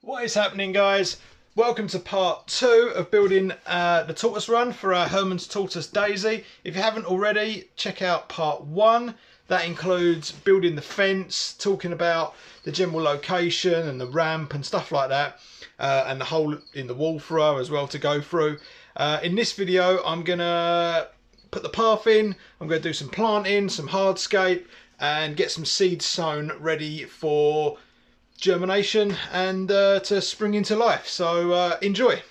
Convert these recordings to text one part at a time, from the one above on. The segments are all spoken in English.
What is happening, guys? Welcome to part 2 of building the tortoise run for our Herman's Tortoise Daisy. If you haven't already, check out part 1. That includes building the fence, talking about the general location and the ramp and stuff like that, and the hole in the wall for her as well to go through. In this video, I'm gonna put the path in, I'm gonna do some planting, some hardscape, and get some seeds sown ready for germination and to spring into life. So enjoy.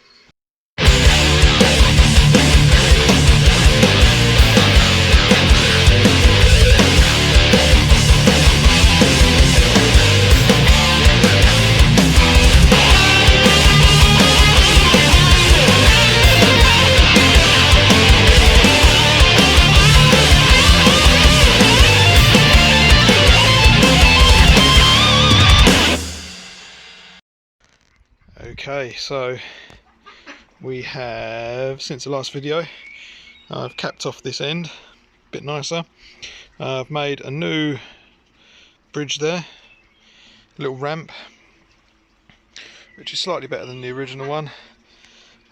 Okay, so we have, since the last video, I've capped off this end a bit nicer. I've made a new bridge there, a little ramp, which is slightly better than the original one.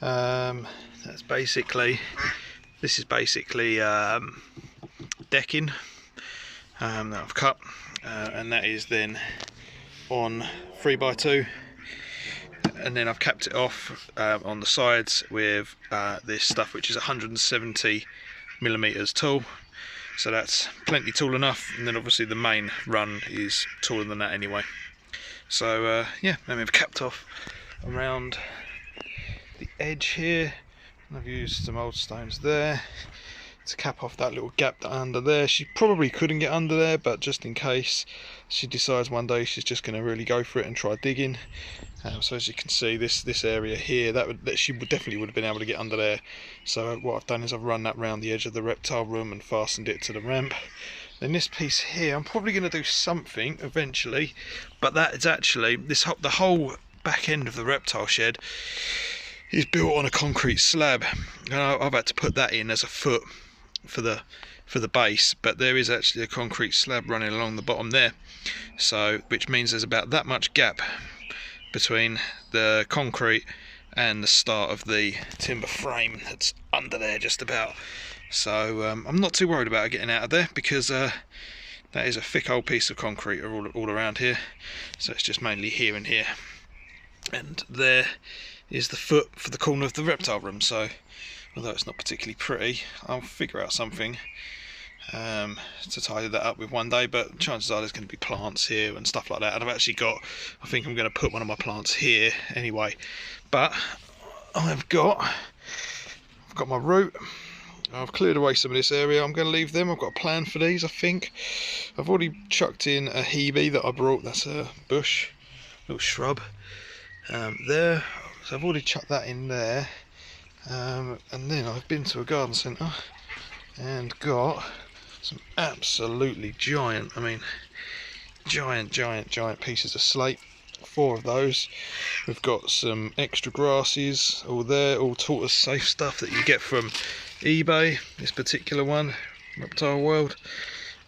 This is basically decking that I've cut, and that is then on 3x2. And then I've capped it off on the sides with this stuff, which is 170mm tall, so that's plenty tall enough. And then obviously the main run is taller than that anyway. So yeah, then we've capped off around the edge here, and I've used some old stones there to cap off that little gap under there. She probably couldn't get under there, but just in case she decides one day she's just going to really go for it and try digging. So as you can see, this area here, she definitely would have been able to get under there. So what I've done is I've run that round the edge of the reptile room and fastened it to the ramp. Then this piece here, I'm probably going to do something eventually, but that is actually the whole back end of the reptile shed is built on a concrete slab, and I've had to put that in as a foot for the base, but there is actually a concrete slab running along the bottom there, so which means there's about that much gap between the concrete and the start of the timber frame that's under there just about. So I'm not too worried about getting out of there, because that is a thick old piece of concrete all around here, so it's just mainly here and here, and there is the foot for the corner of the reptile room. So although it's not particularly pretty, I'll figure out something to tidy that up with one day, but chances are there's going to be plants here and stuff like that, and I think I'm going to put one of my plants here anyway. But I've got my root, I've cleared away some of this area. I'm going to leave them. I've got a plan for these. I think I've already chucked in a hebe that I brought, that's a bush, little shrub there, so I've already chucked that in there. And then I've been to a garden centre and got some absolutely giant pieces of slate, 4 of those. We've got some extra grasses all there, all tortoise safe stuff that you get from eBay. This particular one, Reptile World,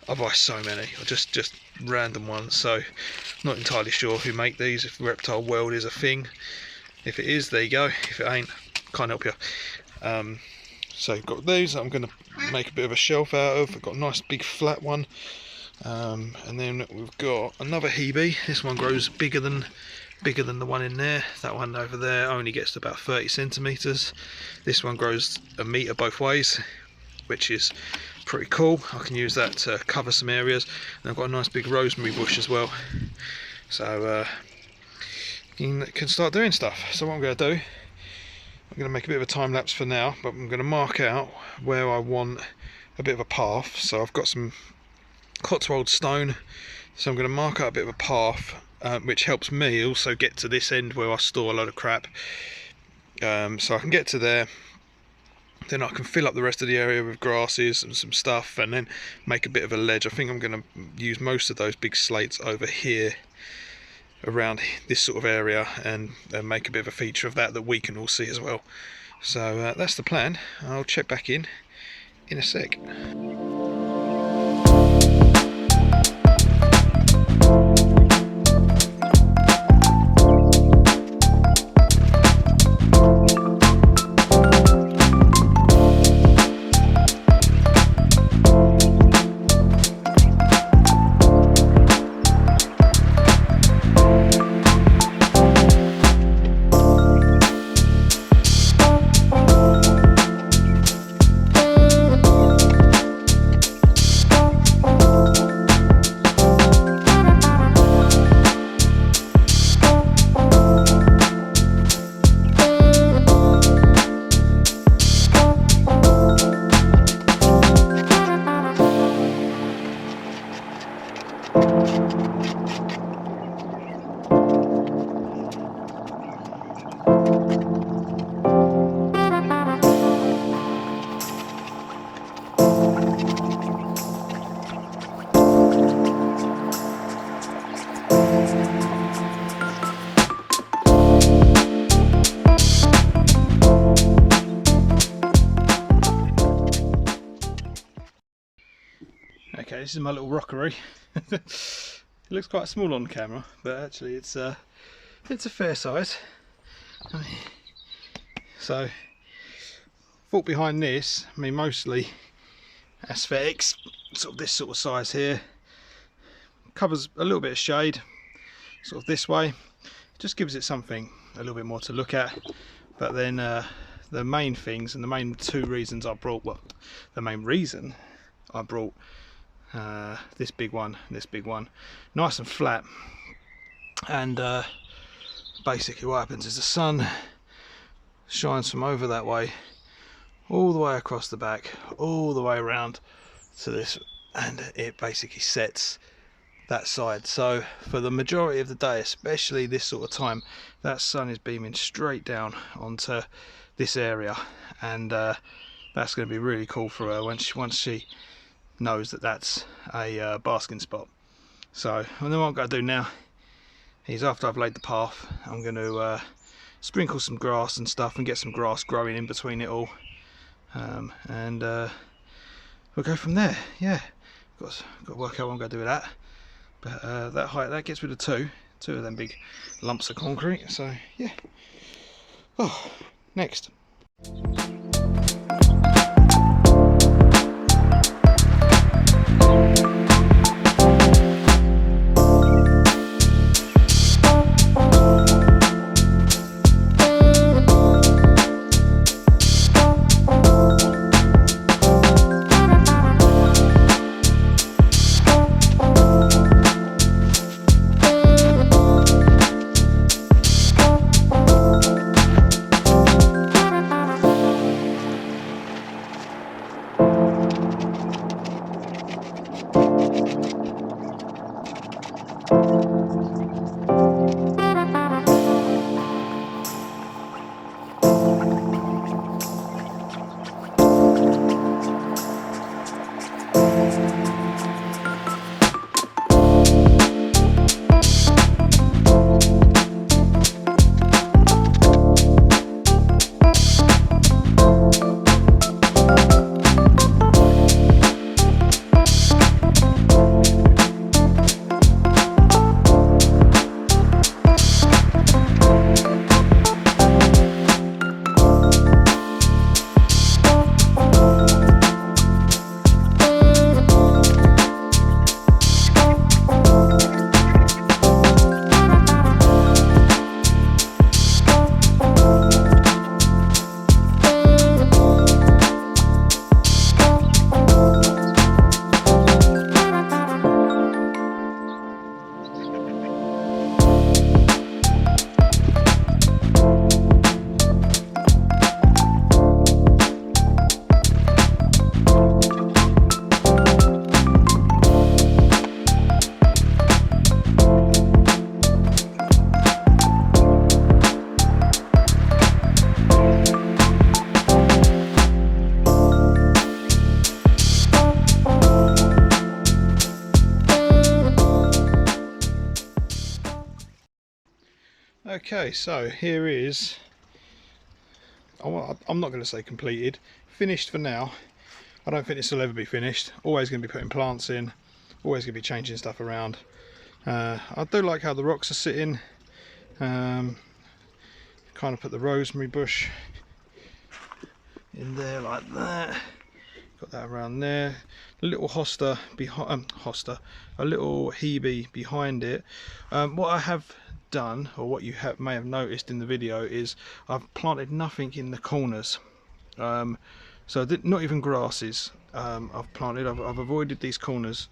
I buy so many, just random ones, so not entirely sure who make these, if Reptile World is a thing. If it is, there you go. If it ain't, can't help you. So you've got these I'm going to make a bit of a shelf out of. I've got a nice big flat one, and then we've got another hebe. This one grows bigger than the one in there. That one over there only gets to about 30 centimeters. This one grows a meter both ways, which is pretty cool. I can use that to cover some areas, and I've got a nice big rosemary bush as well, so you can start doing stuff. So what I'm going to do, I'm going to make a bit of a time lapse for now, but I'm going to mark out where I want a bit of a path. So I've got some Cotswold stone, so I'm going to mark out a bit of a path, which helps me also get to this end where I store a load of crap, so I can get to there. Then I can fill up the rest of the area with grasses and some stuff, and then make a bit of a ledge. I think I'm going to use most of those big slates over here around this sort of area, and make a bit of a feature of that we can all see as well. So that's the plan. I'll check back in a sec. this is my little rockery. It looks quite small on camera, but actually it's a fair size. So thought behind this, I mean, mostly aesthetics, sort of this sort of size here, covers a little bit of shade sort of this way, just gives it something a little bit more to look at. But then the main things, and the main two reasons I brought, well, the main reason I brought this big one, nice and flat. And basically what happens is the sun shines from over that way all the way across the back, all the way around to this, and it basically sets that side. So for the majority of the day, especially this sort of time, that sun is beaming straight down onto this area, and that's going to be really cool for her once she knows that that's a basking spot. So, and then what I'm going to do now is, after I've laid the path, I'm going to sprinkle some grass and stuff and get some grass growing in between it all, and we'll go from there. Yeah, got to work out what I'm going to do with that. But that height, that gets rid of two of them big lumps of concrete. So yeah. Oh, next. Okay, so here is, I'm not going to say completed, finished for now. I don't think this will ever be finished. Always going to be putting plants in, always going to be changing stuff around. I do like how the rocks are sitting. Kind of put the rosemary bush in there like that. Got that around there. A little hosta behind, a little hebe behind it. What I have done, or what you may have noticed in the video, is I've planted nothing in the corners. So not even grasses I've planted. I've avoided these corners,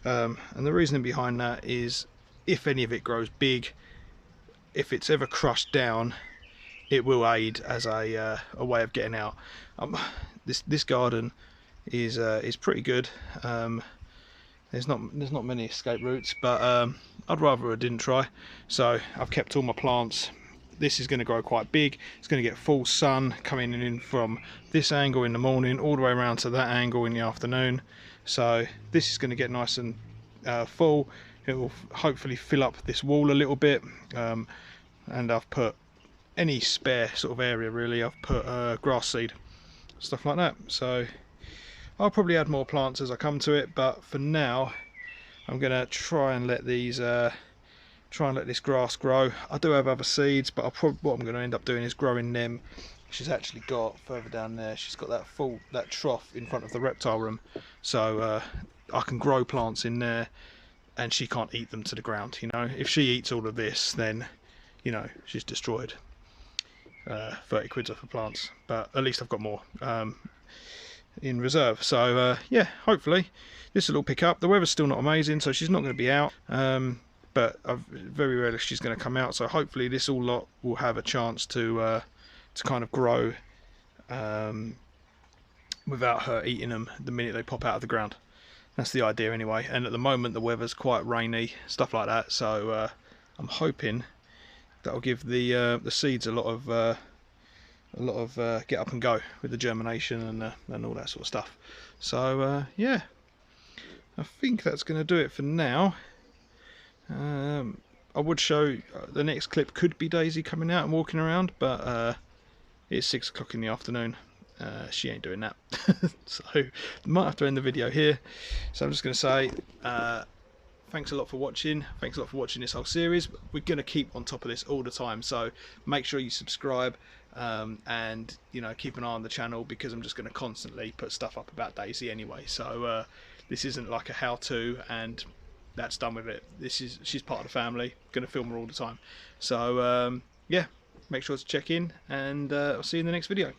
and the reasoning behind that is, if any of it grows big, if it's ever crushed down, it will aid as a way of getting out. This garden is pretty good. There's not many escape routes, but I'd rather I didn't try. So I've kept all my plants. This is going to grow quite big. It's going to get full sun coming in from this angle in the morning all the way around to that angle in the afternoon. So this is going to get nice and full. It will hopefully fill up this wall a little bit, and I've put any spare sort of area, really, I've put grass seed, stuff like that. So I'll probably add more plants as I come to it, but for now I'm gonna try and let these this grass grow. I do have other seeds, but what I'm going to end up doing is growing them. She's actually got further down there, she's got that trough in front of the reptile room, so I can grow plants in there and she can't eat them to the ground. You know, if she eats all of this, then you know she's destroyed 30 quid off of plants, but at least I've got more in reserve. So yeah, hopefully this will all pick up. The weather's still not amazing, so she's not going to be out, but very rarely she's going to come out, so hopefully this all lot will have a chance to kind of grow without her eating them the minute they pop out of the ground. That's the idea anyway, and at the moment the weather's quite rainy, stuff like that, so I'm hoping that'll give the seeds a lot of get up and go with the germination and all that sort of stuff. So yeah, I think that's going to do it for now. I would show the next clip could be Daisy coming out and walking around, but it's 6 o'clock in the afternoon. She ain't doing that. So I might have to end the video here. So I'm just going to say thanks a lot for watching. Thanks a lot for watching this whole series. We're going to keep on top of this all the time, so make sure you subscribe and you know, keep an eye on the channel, because I'm just going to constantly put stuff up about Daisy anyway. So this isn't like a how-to and that's done with it. She's part of the family. Going to film her all the time. So yeah, make sure to check in, and I'll see you in the next video.